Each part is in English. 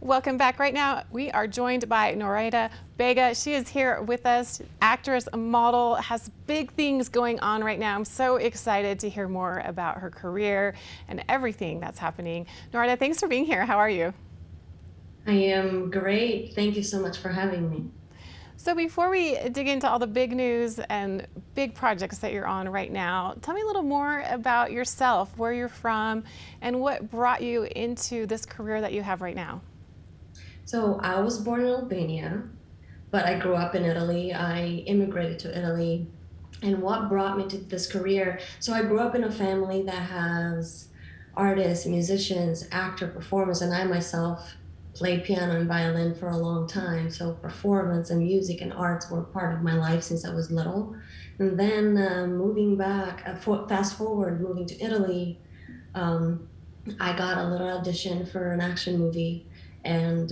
Welcome back. Right now, we are joined by Neraida Bega. She is here with us, actress, model, has big things going on right now. I'm so excited to hear more about her career and everything that's happening. Neraida, thanks for being here. How are you? I am great. Thank you so much for having me. So before we dig into all the big news and big projects that you're on right now, tell me a little more about yourself, where you're from, and what brought you into this career that you have right now. So I was born in Albania, but I grew up in Italy. I immigrated to Italy. And what brought me to this career? So I grew up in a family that has artists, musicians, actor, performers, and I myself played piano and violin for a long time. So performance and music and arts were part of my life since I was little. And then moving back, fast forward, moving to Italy, um, I got a little audition for an action movie. And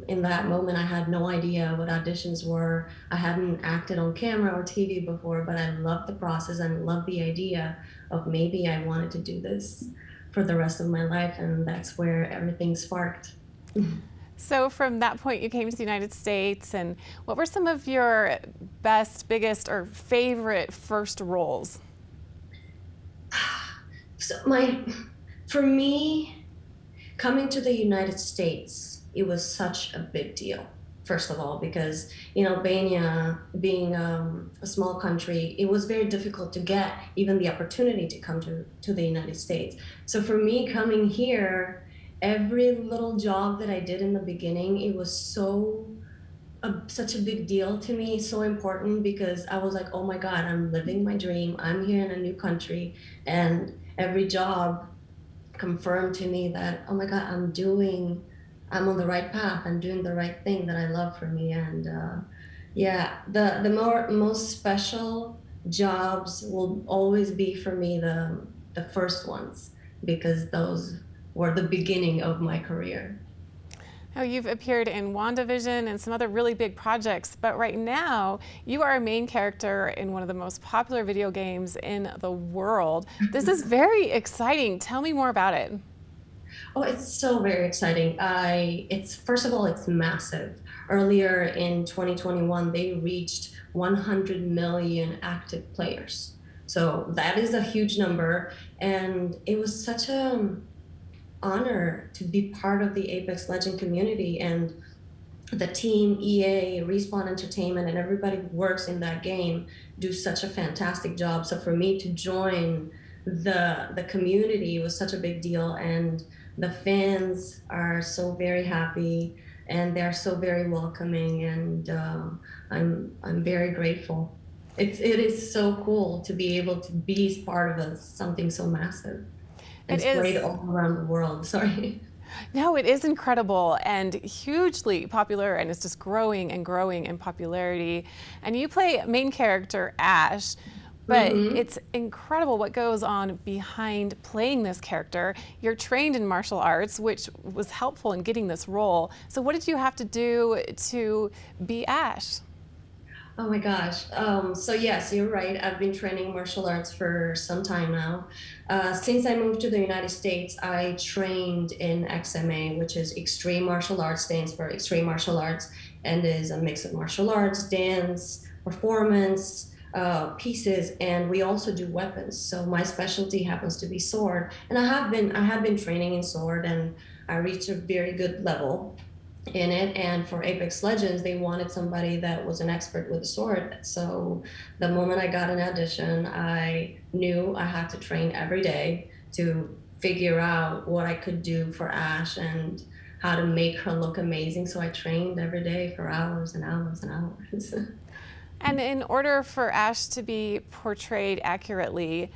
in that moment, I had no idea what auditions were. I hadn't acted on camera or TV before, but I loved the process and loved the idea of maybe I wanted to do this for the rest of my life. And that's where everything sparked. So from that point, you came to the United States, and what were some of your best, biggest, or favorite first roles? So for me, coming to the United States, it was such a big deal. First of all, because Albania, being a small country, it was very difficult to get even the opportunity to come to the United States. So for me, coming here, every little job that I did in the beginning, it was such a big deal to me, so important because I was like, oh my God, I'm living my dream. I'm here in a new country, and every job confirmed to me that, oh my God, I'm on the right path. I'm doing the right thing that I love for me. And yeah, the most special jobs will always be for me the first ones because those were the beginning of my career. Oh, you've appeared in WandaVision and some other really big projects, but right now you are a main character in one of the most popular video games in the world. This is very exciting. Tell me more about it. Oh, it's so very exciting. It's first of all, it's massive. Earlier in 2021, they reached 100 million active players. So that is a huge number, and it was such a honor to be part of the Apex Legend community and the team, EA, Respawn Entertainment, and everybody who works in that game do such a fantastic job. So for me to join the community was such a big deal, and the fans are so very happy and they're so very welcoming, and I'm very grateful. It is so cool to be able to be part of something so massive and It spread is. all around the world. Sorry. No, it is incredible and hugely popular, and it's just growing and growing in popularity. And you play main character Ash, but Hmm. it's incredible what goes on behind playing this character. You're trained in martial arts, which was helpful in getting this role. So, what did you have to do to be Ash? Oh my gosh. So yes, you're right. I've been training martial arts for some time now. Since I moved to the United States, I trained in XMA, which is Extreme Martial Arts, stands for Extreme Martial Arts, and is a mix of martial arts, dance, performance, pieces, and we also do weapons. So my specialty happens to be sword, and I have been training in sword, and I reached a very good level in it. And for Apex Legends, they wanted somebody that was an expert with a sword. So the moment I got an audition, I knew I had to train every day to figure out what I could do for Ash and how to make her look amazing. So I trained every day for hours and hours and hours. And in order for Ash to be portrayed accurately,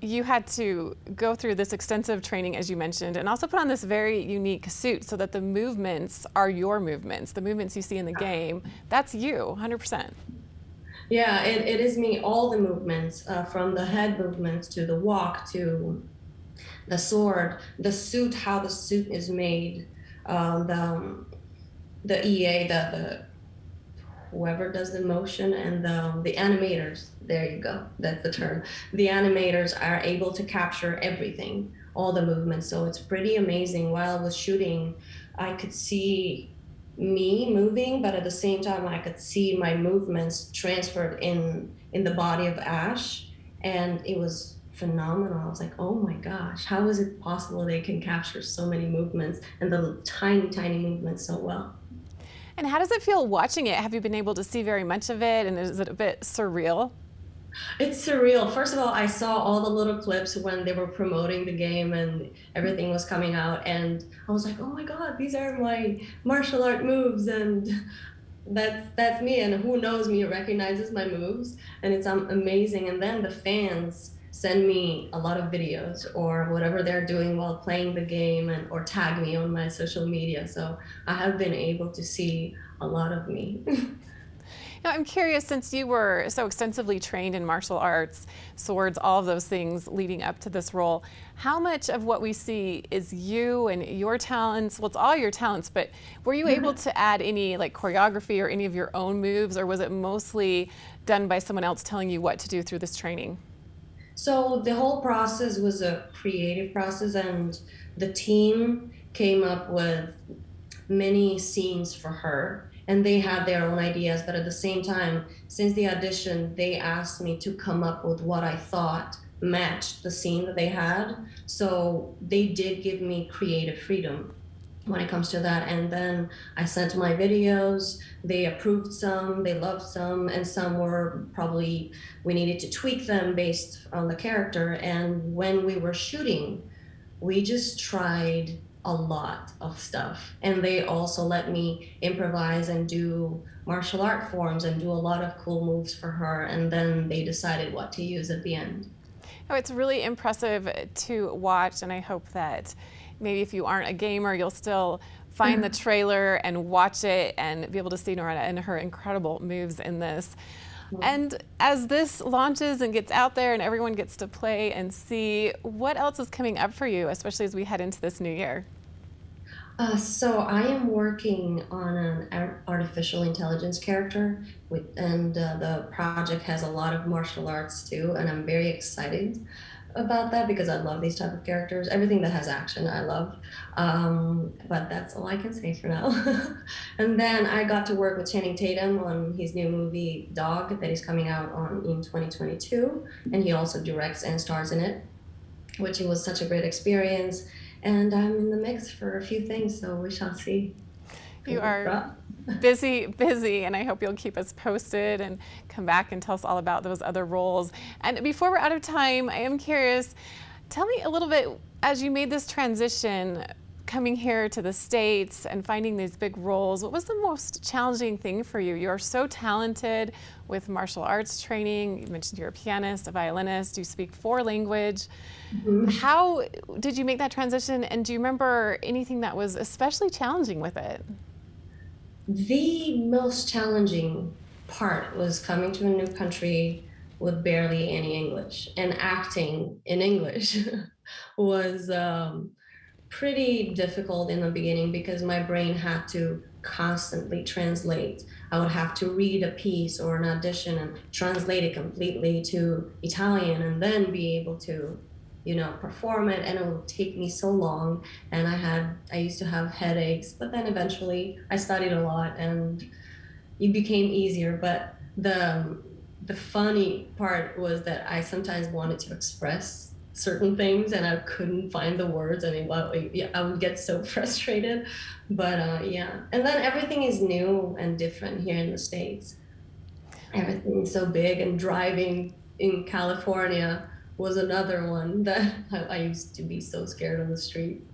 you had to go through this extensive training, as you mentioned, and also put on this very unique suit so that the movements are your movements. The movements you see in the game, that's you, 100%. Yeah, it is me, all the movements, from the head movements to the walk to the sword, the suit, how the suit is made, the EA, the whoever does the motion, and the animators. There you go. That's the term. The animators are able to capture everything, all the movements. So it's pretty amazing. While I was shooting, I could see me moving, but at the same time, I could see my movements transferred in the body of Ash, and it was phenomenal. I was like, oh my gosh, how is it possible they can capture so many movements and the tiny, tiny movements so well? And how does it feel watching it? Have you been able to see very much of it, and is it a bit surreal? It's surreal. First of all, I saw all the little clips when they were promoting the game and everything was coming out, and I was like, "Oh my God, these are my martial art moves!" And that's me. And who knows me recognizes my moves, and it's amazing. And then the fans send me a lot of videos or whatever they're doing while playing the game, and or tag me on my social media. So I have been able to see a lot of me. Now, I'm curious, since you were so extensively trained in martial arts, swords, all of those things leading up to this role, how much of what we see is you and your talents? Well, it's all your talents, but were you able to add any like choreography or any of your own moves, or was it mostly done by someone else telling you what to do through this training? So the whole process was a creative process, and the team came up with many scenes for her, and they had their own ideas. But at the same time, since the audition, they asked me to come up with what I thought matched the scene that they had. So they did give me creative freedom when it comes to that. And then I sent my videos. They approved some, they loved some, and some were probably, we needed to tweak them based on the character. And when we were shooting, we just tried a lot of stuff. And they also let me improvise and do martial art forms and do a lot of cool moves for her. And then they decided what to use at the end. Oh, it's really impressive to watch, and I hope that maybe if you aren't a gamer, you'll still find the trailer and watch it and be able to see Neraida and her incredible moves in this. And as this launches and gets out there and everyone gets to play and see, what else is coming up for you, especially as we head into this new year? So I am working on an artificial intelligence character, and the project has a lot of martial arts too, and I'm very excited about that because I love these type of characters. Everything that has action, I love. But that's all I can say for now. And then I got to work with Channing Tatum on his new movie Dog that is coming out in 2022, and he also directs and stars in it, which was such a great experience. And I'm in the mix for a few things, so we shall see. You are busy, busy, and I hope you'll keep us posted and come back and tell us all about those other roles. And before we're out of time, I am curious, tell me a little bit, as you made this transition, coming here to the States and finding these big roles, what was the most challenging thing for you? You are so talented with martial arts training. You mentioned you're a pianist, a violinist, you speak 4 languages. Mhm. How did you make that transition, and do you remember anything that was especially challenging with it? The most challenging part was coming to a new country with barely any English, and acting in English was pretty difficult in the beginning because my brain had to constantly translate. I would have to read a piece or an audition and translate it completely to Italian and then be able to, perform it. And it would take me so long. And I used to have headaches, but then eventually I studied a lot and it became easier. But the funny part was that I sometimes wanted to express certain things and I couldn't find the words, and I would get so frustrated. But yeah, and then everything is new and different here in the States. Everything is so big, and driving in California was another one that I used to be so scared on the street.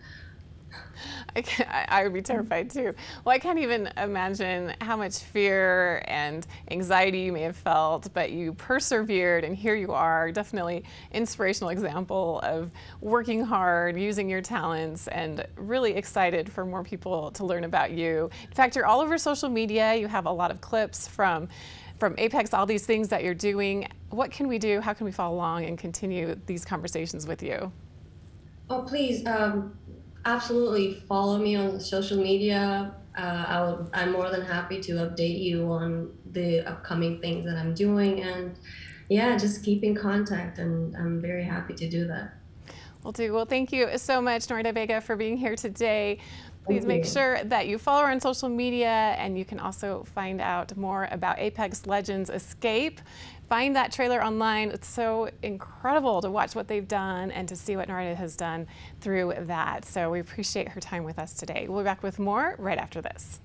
I would be terrified too. Well, I can't even imagine how much fear and anxiety you may have felt, but you persevered, and here you are. Definitely inspirational example of working hard, using your talents, and really excited for more people to learn about you. In fact, you're all over social media. You have a lot of clips from Apex, all these things that you're doing. What can we do? How can we follow along and continue these conversations with you? Oh, please, absolutely follow me on social media. I'm more than happy to update you on the upcoming things that I'm doing, and yeah, just keep in contact, and I'm very happy to do that. Will do. Well, thank you so much, Neraida Bega, for being here today. Please Thank make you. sure that you follow her on social media, and you can also find out more about Apex Legends Escape. Find that trailer online. It's so incredible to watch what they've done and to see what Neraida has done through that. So we appreciate her time with us today. We'll be back with more right after this.